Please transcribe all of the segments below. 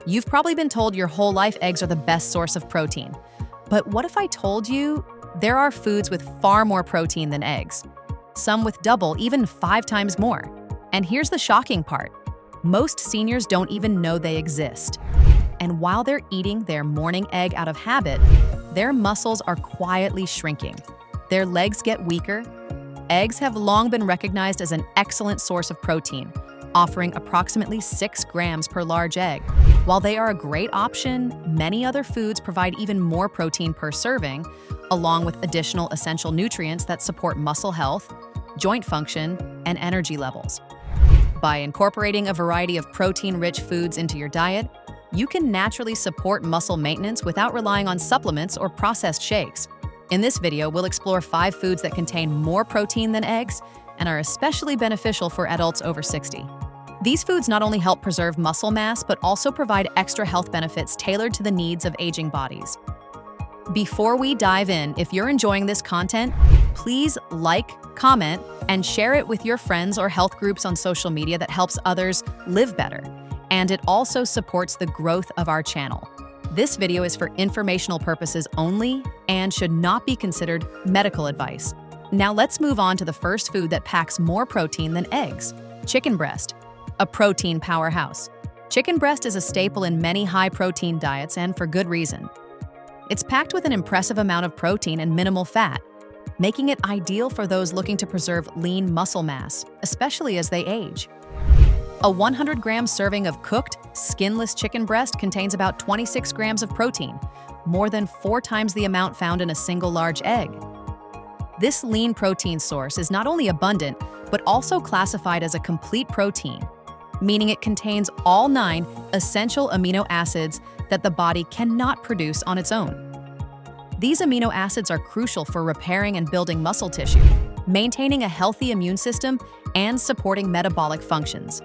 You've probably been told your whole life eggs are the best source of protein. But what if I told you there are foods with far more protein than eggs? Some with double, even 5 times more. And here's the shocking part. Most seniors don't even know they exist. And while they're eating their morning egg out of habit, their muscles are quietly shrinking. Their legs get weaker. Eggs have long been recognized as an excellent source of protein, offering approximately 6 grams per large egg. While they are a great option, many other foods provide even more protein per serving, along with additional essential nutrients that support muscle health, joint function, and energy levels. By incorporating a variety of protein-rich foods into your diet, you can naturally support muscle maintenance without relying on supplements or processed shakes. In this video, we'll explore 5 foods that contain more protein than eggs and are especially beneficial for adults over 60. These foods not only help preserve muscle mass, but also provide extra health benefits tailored to the needs of aging bodies. Before we dive in, if you're enjoying this content, please like, comment, and share it with your friends or health groups on social media that helps others live better. And it also supports the growth of our channel. This video is for informational purposes only and should not be considered medical advice. Now let's move on to the first food that packs more protein than eggs: chicken breast, a protein powerhouse. Chicken breast is a staple in many high-protein diets, and for good reason. It's packed with an impressive amount of protein and minimal fat, making it ideal for those looking to preserve lean muscle mass, especially as they age. A 100-gram serving of cooked, skinless chicken breast contains about 26 grams of protein, more than 4 times the amount found in a single large egg. This lean protein source is not only abundant, but also classified as a complete protein, meaning it contains all 9 essential amino acids that the body cannot produce on its own. These amino acids are crucial for repairing and building muscle tissue, maintaining a healthy immune system, and supporting metabolic functions.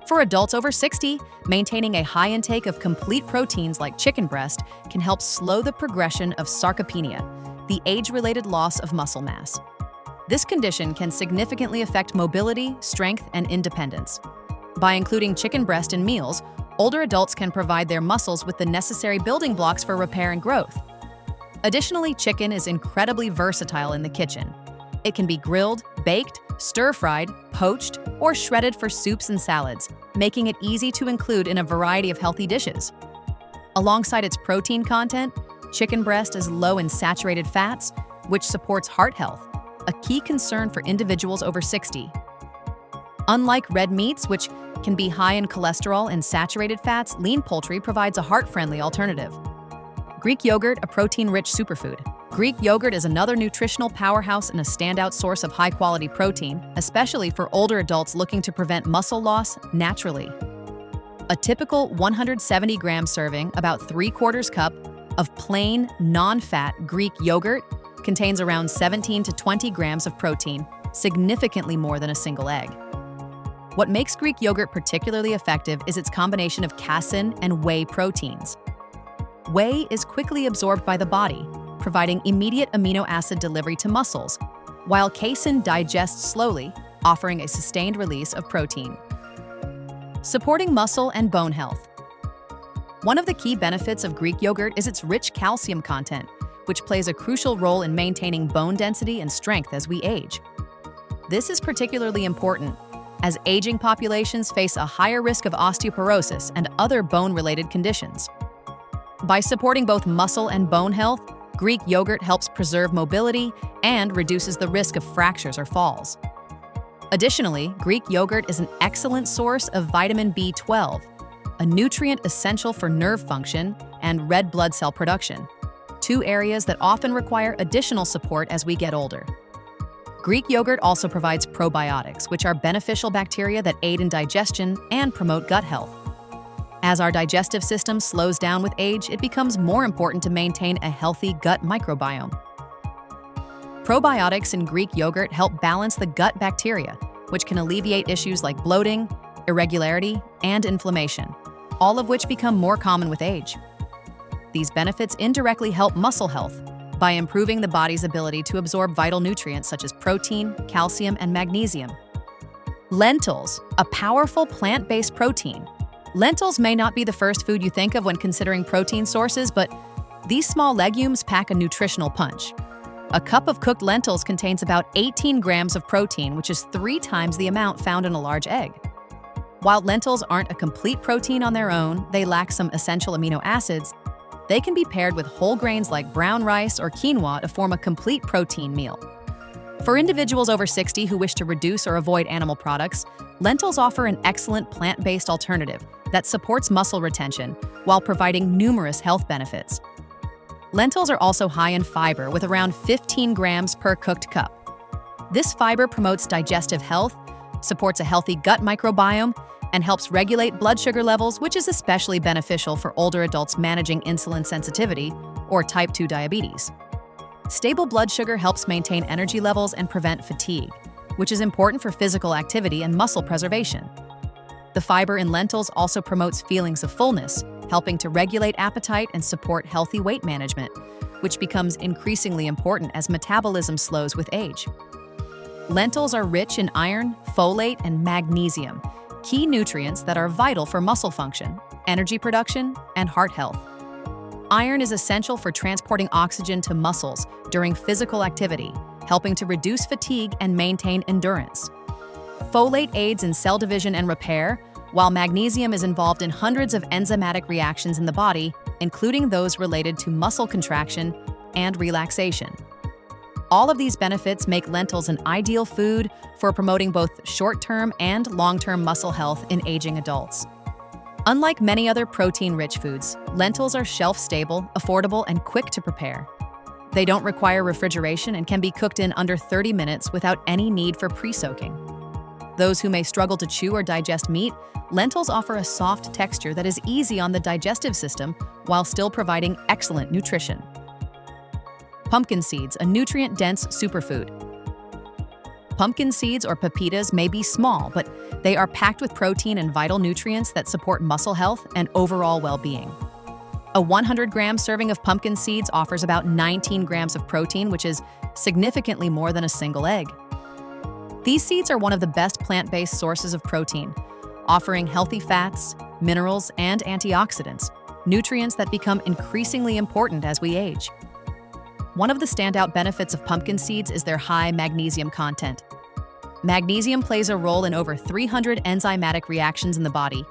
For adults over 60, maintaining a high intake of complete proteins like chicken breast can help slow the progression of sarcopenia, the age-related loss of muscle mass. This condition can significantly affect mobility, strength, and independence. By including chicken breast in meals, older adults can provide their muscles with the necessary building blocks for repair and growth. Additionally, chicken is incredibly versatile in the kitchen. It can be grilled, baked, stir-fried, poached, or shredded for soups and salads, making it easy to include in a variety of healthy dishes. Alongside its protein content, chicken breast is low in saturated fats, which supports heart health, a key concern for individuals over 60. Unlike red meats, which can be high in cholesterol and saturated fats, lean poultry provides a heart-friendly alternative. Greek yogurt, a protein-rich superfood. Greek yogurt is another nutritional powerhouse and a standout source of high-quality protein, especially for older adults looking to prevent muscle loss naturally. A typical 170-gram serving, about 3/4 cup, of plain, non-fat Greek yogurt contains around 17 to 20 grams of protein, significantly more than a single egg. What makes Greek yogurt particularly effective is its combination of casein and whey proteins. Whey is quickly absorbed by the body, providing immediate amino acid delivery to muscles, while casein digests slowly, offering a sustained release of protein. Supporting muscle and bone health. One of the key benefits of Greek yogurt is its rich calcium content, which plays a crucial role in maintaining bone density and strength as we age. This is particularly important as aging populations face a higher risk of osteoporosis and other bone-related conditions. By supporting both muscle and bone health, Greek yogurt helps preserve mobility and reduces the risk of fractures or falls. Additionally, Greek yogurt is an excellent source of vitamin B12, a nutrient essential for nerve function and red blood cell production, 2 areas that often require additional support as we get older. Greek yogurt also provides probiotics, which are beneficial bacteria that aid in digestion and promote gut health. As our digestive system slows down with age, it becomes more important to maintain a healthy gut microbiome. Probiotics in Greek yogurt help balance the gut bacteria, which can alleviate issues like bloating, irregularity, and inflammation, all of which become more common with age. These benefits indirectly help muscle health by improving the body's ability to absorb vital nutrients such as protein, calcium, and magnesium. Lentils, a powerful plant-based protein. Lentils may not be the first food you think of when considering protein sources, but these small legumes pack a nutritional punch. A cup of cooked lentils contains about 18 grams of protein, which is 3 times the amount found in a large egg. While lentils aren't a complete protein on their own, they lack some essential amino acids. They can be paired with whole grains like brown rice or quinoa to form a complete protein meal. For individuals over 60 who wish to reduce or avoid animal products, lentils offer an excellent plant-based alternative that supports muscle retention while providing numerous health benefits. Lentils are also high in fiber with around 15 grams per cooked cup. This fiber promotes digestive health, supports a healthy gut microbiome, and helps regulate blood sugar levels, which is especially beneficial for older adults managing insulin sensitivity or type 2 diabetes. Stable blood sugar helps maintain energy levels and prevent fatigue, which is important for physical activity and muscle preservation. The fiber in lentils also promotes feelings of fullness, helping to regulate appetite and support healthy weight management, which becomes increasingly important as metabolism slows with age. Lentils are rich in iron, folate, and magnesium, key nutrients that are vital for muscle function, energy production, and heart health. Iron is essential for transporting oxygen to muscles during physical activity, helping to reduce fatigue and maintain endurance. Folate aids in cell division and repair, while magnesium is involved in hundreds of enzymatic reactions in the body, including those related to muscle contraction and relaxation. All of these benefits make lentils an ideal food for promoting both short-term and long-term muscle health in aging adults. Unlike many other protein-rich foods, lentils are shelf-stable, affordable, and quick to prepare. They don't require refrigeration and can be cooked in under 30 minutes without any need for pre-soaking. Those who may struggle to chew or digest meat, lentils offer a soft texture that is easy on the digestive system while still providing excellent nutrition. Pumpkin seeds, a nutrient-dense superfood. Pumpkin seeds or pepitas may be small, but they are packed with protein and vital nutrients that support muscle health and overall well-being. A 100-gram serving of pumpkin seeds offers about 19 grams of protein, which is significantly more than a single egg. These seeds are one of the best plant-based sources of protein, offering healthy fats, minerals, and antioxidants, nutrients that become increasingly important as we age. One of the standout benefits of pumpkin seeds is their high magnesium content. Magnesium plays a role in over 300 enzymatic reactions in the body,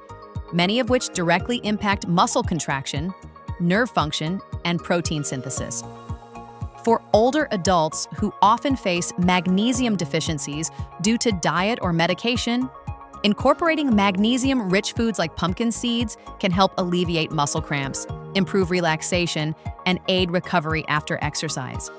many of which directly impact muscle contraction, nerve function, and protein synthesis. For older adults who often face magnesium deficiencies due to diet or medication, incorporating magnesium-rich foods like pumpkin seeds can help alleviate muscle cramps, improve relaxation, and aid recovery after exercise.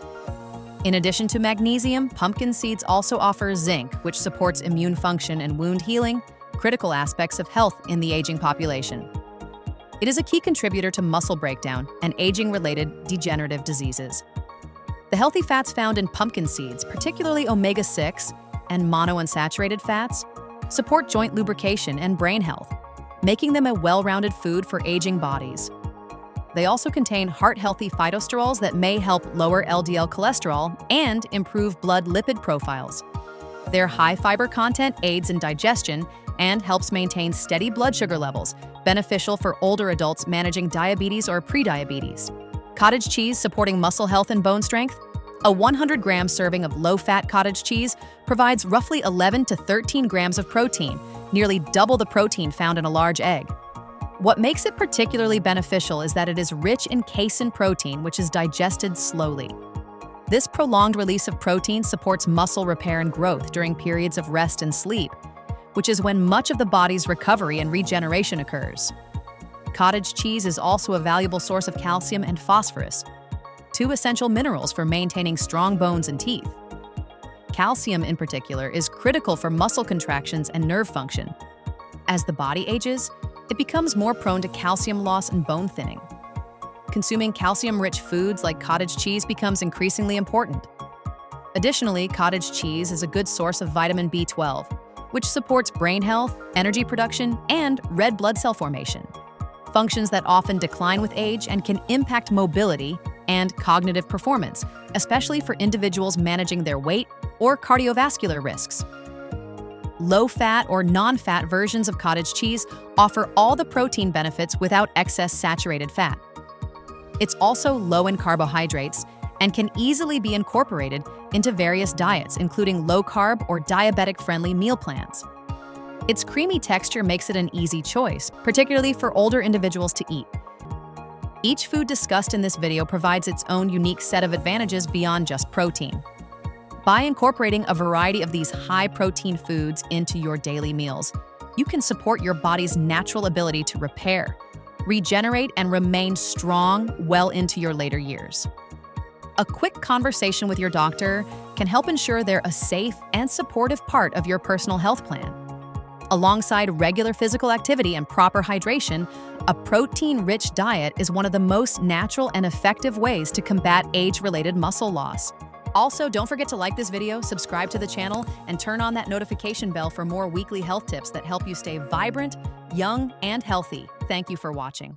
In addition to magnesium, pumpkin seeds also offer zinc, which supports immune function and wound healing, critical aspects of health in the aging population. It is a key contributor to muscle breakdown and aging-related degenerative diseases. The healthy fats found in pumpkin seeds, particularly omega-6 and monounsaturated fats, support joint lubrication and brain health, making them a well-rounded food for aging bodies. They also contain heart-healthy phytosterols that may help lower LDL cholesterol and improve blood lipid profiles. Their high fiber content aids in digestion and helps maintain steady blood sugar levels, beneficial for older adults managing diabetes or prediabetes. Cottage cheese supporting muscle health and bone strength. A 100-gram serving of low-fat cottage cheese provides roughly 11 to 13 grams of protein, nearly double the protein found in a large egg. What makes it particularly beneficial is that it is rich in casein protein, which is digested slowly. This prolonged release of protein supports muscle repair and growth during periods of rest and sleep, which is when much of the body's recovery and regeneration occurs. Cottage cheese is also a valuable source of calcium and phosphorus, two essential minerals for maintaining strong bones and teeth. Calcium, in particular, is critical for muscle contractions and nerve function. As the body ages, it becomes more prone to calcium loss and bone thinning. Consuming calcium-rich foods like cottage cheese becomes increasingly important. Additionally, cottage cheese is a good source of vitamin B12, which supports brain health, energy production, and red blood cell formation, functions that often decline with age and can impact mobility and cognitive performance, especially for individuals managing their weight or cardiovascular risks. Low-fat or non-fat versions of cottage cheese offer all the protein benefits without excess saturated fat. It's also low in carbohydrates and can easily be incorporated into various diets, including low-carb or diabetic-friendly meal plans. Its creamy texture makes it an easy choice, particularly for older individuals to eat. Each food discussed in this video provides its own unique set of advantages beyond just protein. By incorporating a variety of these high-protein foods into your daily meals, you can support your body's natural ability to repair, regenerate, and remain strong well into your later years. A quick conversation with your doctor can help ensure they're a safe and supportive part of your personal health plan. Alongside regular physical activity and proper hydration, a protein-rich diet is one of the most natural and effective ways to combat age-related muscle loss. Also, don't forget to like this video, subscribe to the channel, and turn on that notification bell for more weekly health tips that help you stay vibrant, young, and healthy. Thank you for watching.